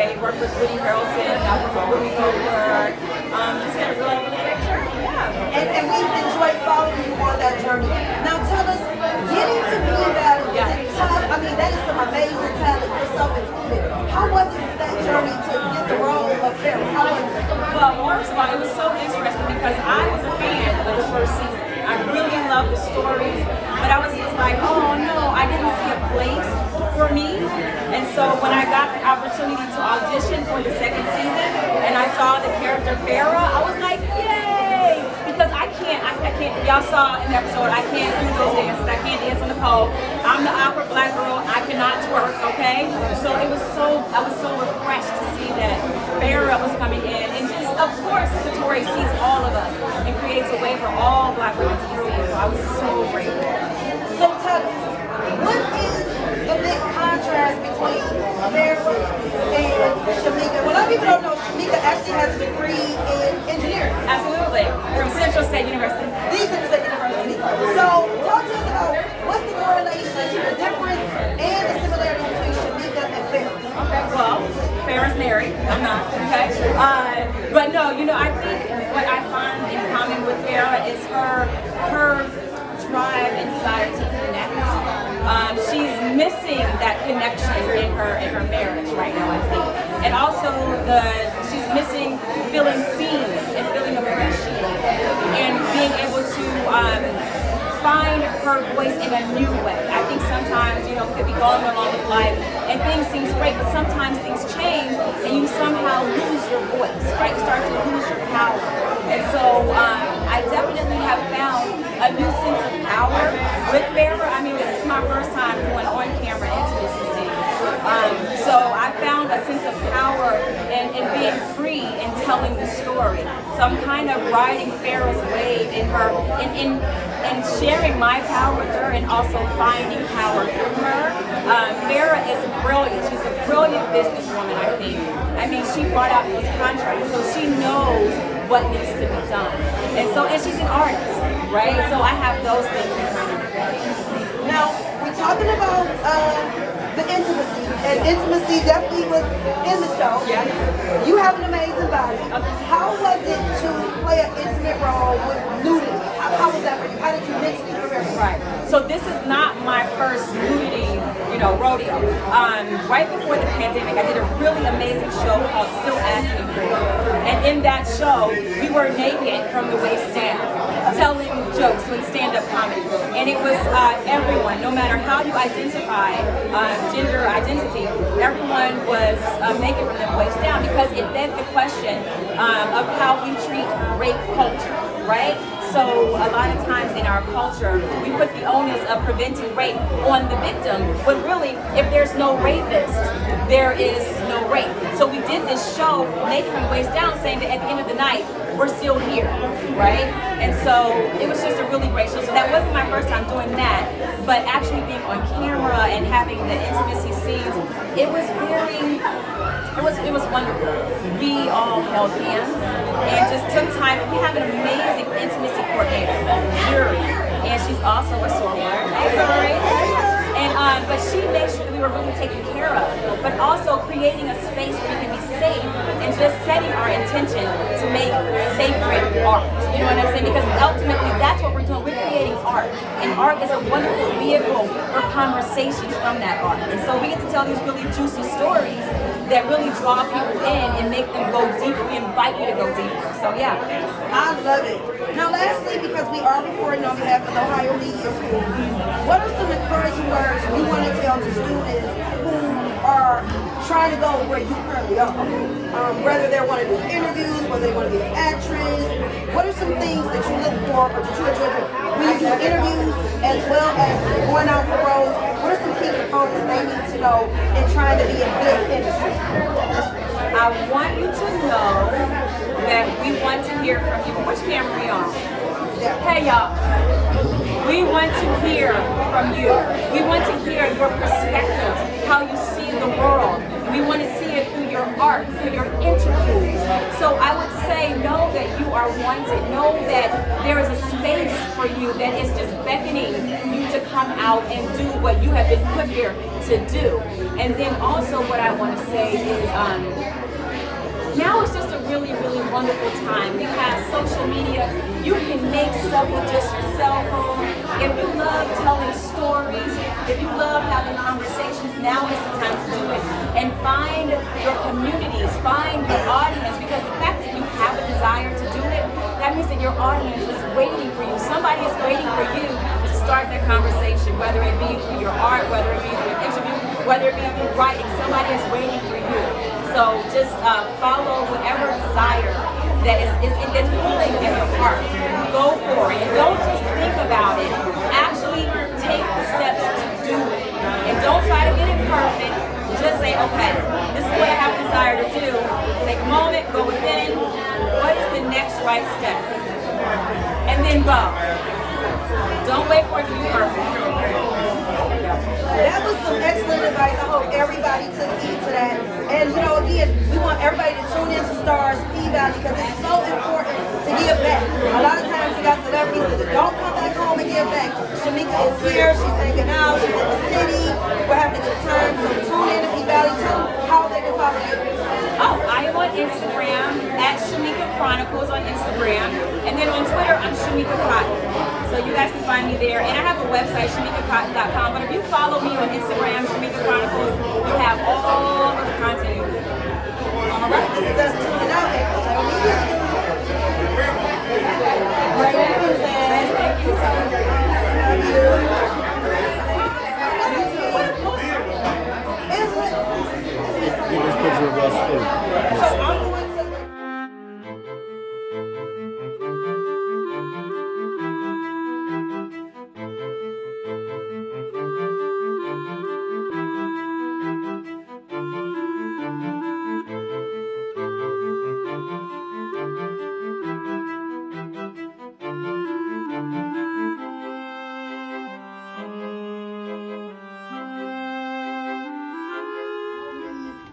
say, worked with Woody Harrelson, I worked with Woody Goldberg, just had a really, really great journey, yeah. And we've enjoyed following you on that journey. Now tell us, getting to be that, I mean, that is some amazing talent, yourself included. How was it that journey to get the role of Farrah? How was it? Well, first of all, it was so interesting because I was a fan of the first season. I really loved the stories, but I was just like, oh no, I didn't see a place for me. And so when I got the opportunity to audition for the second season and I saw the character Farrah, I was like, yay! Because I can't, y'all saw in the episode, I can't do those dances, I can't dance on the pole. I'm the awkward black girl, I cannot twerk, okay? So I was so refreshed to see that Farrah was coming in, and just, of course, Victoria sees all of us and creates a way for all black women to be seen, so I was so grateful. So tell us, what is the big contrast between Farrah and Shamika? Well, a lot of people don't know Shamika actually has a degree in engineering. Absolutely, from Central State University. The Central State University. So talk to us about what's the correlation, the difference, and the similarity between Shamika and Farrah. Okay, well, Farrah's married, I'm not, okay? But no, you know, I think what I find in common with Farrah is her drive and desire to connect. She's missing that connection in her marriage right now, I think. And also she's missing feeling seen and feeling appreciated and being able to find her voice in a new way. I think sometimes, you know, we could be going along with life and things seem great, but sometimes things change and you somehow lose your voice, right? You start to lose your power. And so I definitely have found a new sense of power with Farrah. I mean, this is my first time doing on-camera intimacy scenes. So I found a sense of power in being free and telling the story. So I'm kind of riding Farrah's wave in her, and sharing my power with her and also finding power through her. Farrah is brilliant. She's a brilliant businesswoman, I think. I mean, she brought out those contracts, so she knows what needs to be done. And she's an artist, right? So I have those things in common. Now, we're talking about the intimacy, and intimacy definitely was in the show. Yeah. You have an amazing body. How was it to play an intimate role with nudity? How was that for you? How did you mentally prepare? Right. So this is not my first nudity, you know, rodeo. Right before the pandemic, I did a really amazing show called Still Asking For It. And in that show, we were naked from the waist down, telling jokes with stand-up comedy. And it was everyone, no matter how you identify gender identity, everyone was naked from the waist down because it begged the question of how we treat rape culture, right? So a lot of times in our culture, we put the onus of preventing rape on the victim, when really, if there's no rapist, there is no rape. So we did this show, naked from the waist down, saying that at the end of the night, we're still here, right? And so it was just a really great show. So that wasn't my first time doing that, but actually being on camera and having the intimacy scenes, it was wonderful. We all held hands and just took time. We have an amazing intimacy coordinator, Yuri, and she's also a soror. And but she made sure that we were really taken care of, but also creating a space where we can be safe and just setting our intention to make sacred art. You know what I'm saying? Because ultimately that's what we're doing. We're creating art, and art is a wonderful vehicle for conversations from that art. And so we get to tell these really juicy stories that really draw people in and make them go deeper. We invite you to go deeper. So yeah. I love it. Now lastly, because we are recording on behalf of the Ohio Media School, what are some encouraging words you want to tell to students who are trying to go where you currently are? Whether they want to do interviews, whether they want to be an actress, what are some things that you look for or that you enjoy when you do interviews as well as going out for roles? What are some key components they need to know in trying to be in this industry? I want you to know that we want to hear from you. Which camera are we on? Yeah. Hey y'all. We want to hear from you. We want to hear your perspectives, how you see the world. We want to see it through your art, through your interviews. So I would say know that you are wanted. Know that there is a space for you that is just beckoning you to come out and do what you have been put here to do. And then also what I want to say is now it's just a really, really wonderful time. We have social media. You can make stuff with just your cell phone. If you love telling stories, if you love having conversations, now is the time to do it. And find your communities, find your audience, because the fact that you have a desire to do it, that means that your audience is waiting for you. Somebody is waiting for you to start that conversation, whether it be through your art, whether it be through an interview, whether it be through writing. Somebody is waiting for you. So just follow whatever desire that is pulling in your heart. Go for it. And don't just think about it. Actually take the steps to do it. And don't try to get it perfect. Just say, okay, this is what I have a desire to do. Take a moment, go within. What is the next right step? And then go. Don't wait for it to be perfect. That was some excellent advice. I hope everybody took heed to that. And you know, again, we want everybody to tune into Stars P-Valley because it's so important to give back. A lot of times you got celebrities that don't come back home and give back. Shamika is here, she's hanging out, she's in the city, we're having a good time. So tune in to P-Valley, tell them how they can follow you. Oh, I am on Instagram at Shamika Chronicles on Instagram. And then on Twitter, I'm Shamika Cotton. So you guys can find me there. And I have a website, ShamikaCotton.com. But if you follow me on Instagram, Shamika Chronicles, you have all of the content you need. All right, this is us tuning out. Great episode. Thank you so much. Love you. This picture of us too. So I'm going to...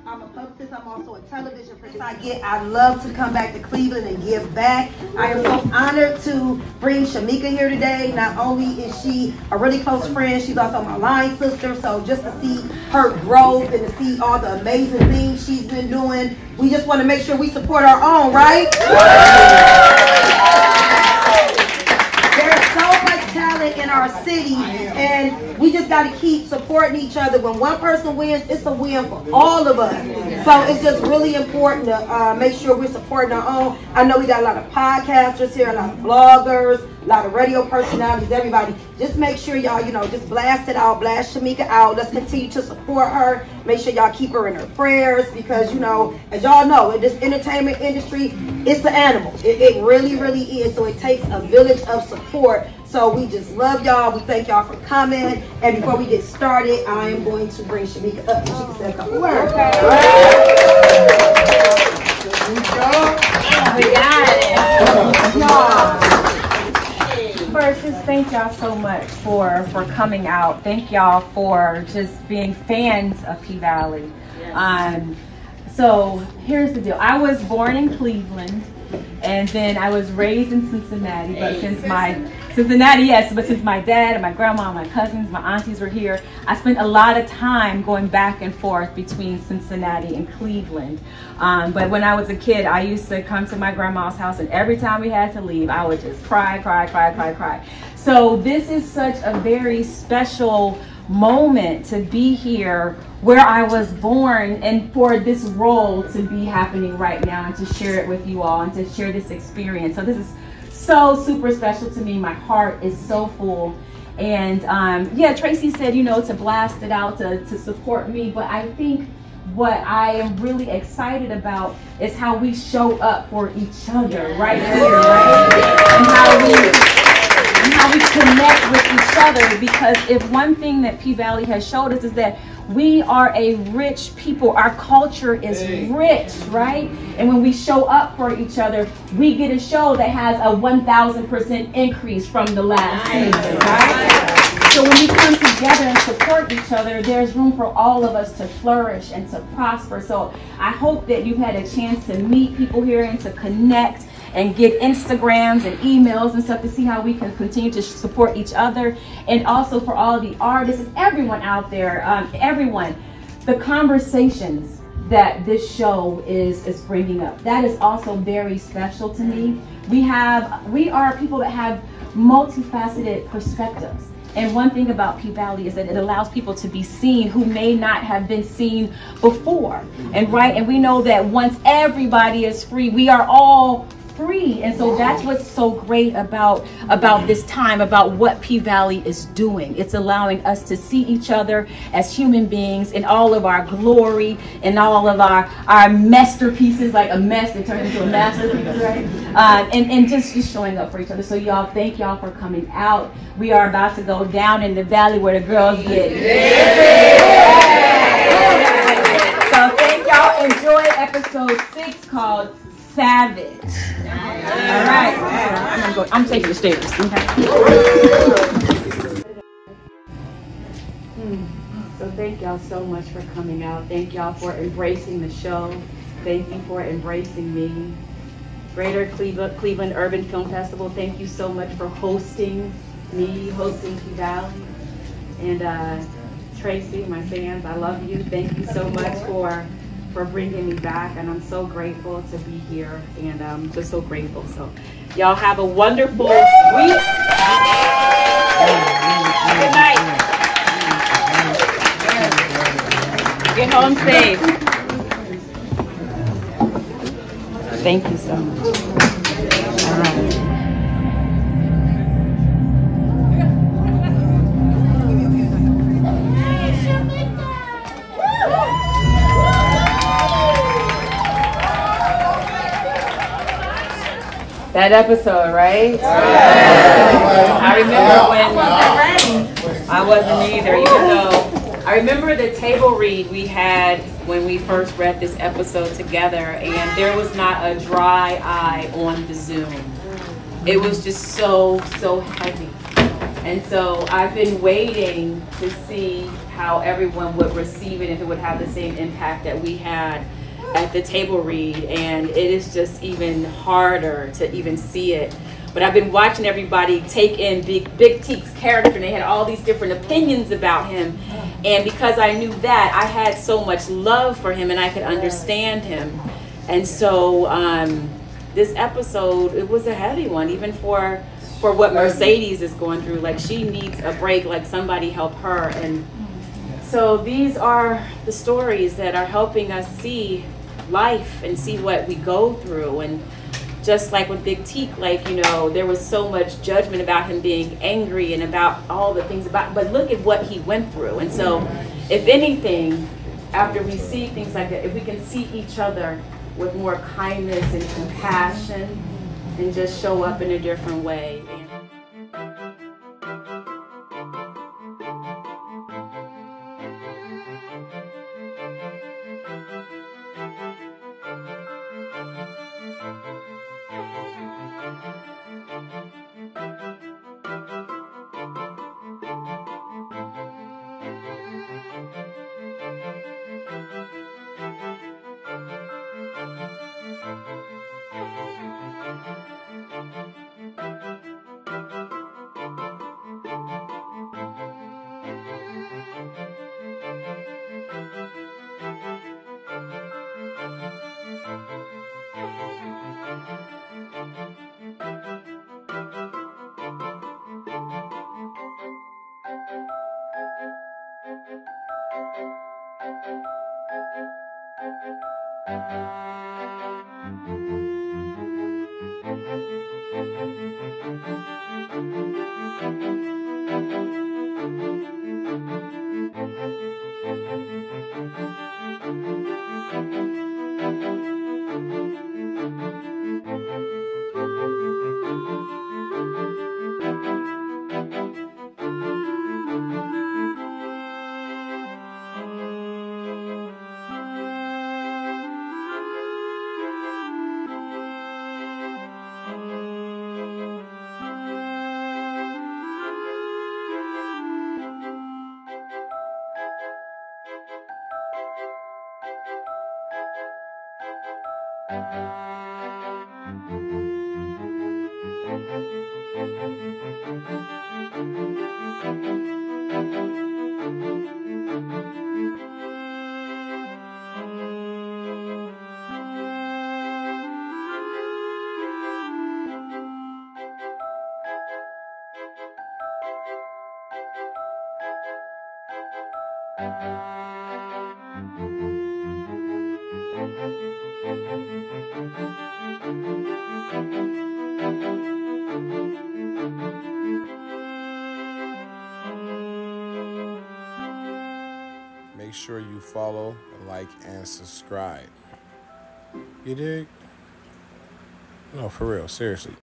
I'm a publicist. I'm also a television producer. I love to come back to Cleveland and give back. I am so honored to bring Shamika here today. Not only is she a really close friend, she's also my line sister. So just to see her growth and to see all the amazing things she's been doing, we just want to make sure we support our own, right? There's so much talent in our city, and we just got to keep supporting each other. When one person wins, it's a win for all of us. So it's just really important to make sure we're supporting our own. I know we got a lot of podcasters here, a lot of bloggers, a lot of radio personalities, everybody. Just make sure y'all, just blast it out, blast Shamika out. Let's continue to support her. Make sure y'all keep her in her prayers because, as y'all know, in this entertainment industry, it's the animal. It really, really is. So it takes a village of support. So we just love y'all. We thank y'all for coming. And before we get started, I am going to bring Shamika up so she can say a couple words. We got it. First, just thank y'all so much for coming out. Thank y'all for just being fans of P-Valley. So here's the deal. I was born in Cleveland, and then I was raised in Cincinnati. But since my dad and my grandma and my cousins, my aunties were here, I spent a lot of time going back and forth between Cincinnati and Cleveland. But when I was a kid, I used to come to my grandma's house, and every time we had to leave, I would just cry. So this is such a very special moment to be here where I was born, and for this role to be happening right now and to share it with you all and to share this experience. So this is so super special to me. My heart is so full. And yeah, Tracy said, to blast it out, to support me. But I think what I am really excited about is how we show up for each other right here, right? And how we connect with each other. Because if one thing that P-Valley has showed us is that we are a rich people. Our culture is rich, right? And when we show up for each other, we get a show that has a 1,000% increase from the last season, right? So when we come together and support each other, there's room for all of us to flourish and to prosper. So I hope that you've had a chance to meet people here and to connect and get Instagrams and emails and stuff to see how we can continue to support each other. And also for all the artists and everyone out there, everyone, the conversations that this show is bringing up, that is also very special to me. We are people that have multifaceted perspectives. And one thing about P-Valley is that it allows people to be seen who may not have been seen before. And we know that once everybody is free, we are all free. And so that's what's so great about this time, about what P-Valley is doing. It's allowing us to see each other as human beings in all of our glory and all of our masterpieces, like a mess that turns into a masterpiece, right? And just showing up for each other. So y'all, thank y'all for coming out. We are about to go down in the valley where the girls get. So thank y'all. Enjoy episode 6 called Savage. All right. I'm taking the stairs. Okay. So thank y'all so much for coming out. Thank y'all for embracing the show. Thank you for embracing me. Greater Cleveland Urban Film Festival, thank you so much for hosting me, hosting P-Valley. And Tracy, my fans, I love you. Thank you so much for bringing me back, and I'm so grateful to be here, and I'm just so grateful. So y'all have a wonderful week. Good night. Get home safe. Thank you so much. All right. That episode, right? I remember when I wasn't either, even though I remember the table read we had when we first read this episode together, and there was not a dry eye on the Zoom. It was just so heavy. And so I've been waiting to see how everyone would receive it, if it would have the same impact that we had at the table read, and it is just even harder to even see it. But I've been watching everybody take in Big Teek's character, and they had all these different opinions about him. And because I knew that, I had so much love for him and I could understand him. And so this episode, it was a heavy one, even for what Mercedes is going through. Like, she needs a break, like somebody help her. And so these are the stories that are helping us see life and see what we go through. And just like with Big Teek, like, you know, there was so much judgment about him being angry and about all the things about, but look at what he went through. And so if anything, after we see things like that, if we can see each other with more kindness and compassion and just show up in a different way. Make sure you follow, like, and subscribe. You dig? No, for real, seriously.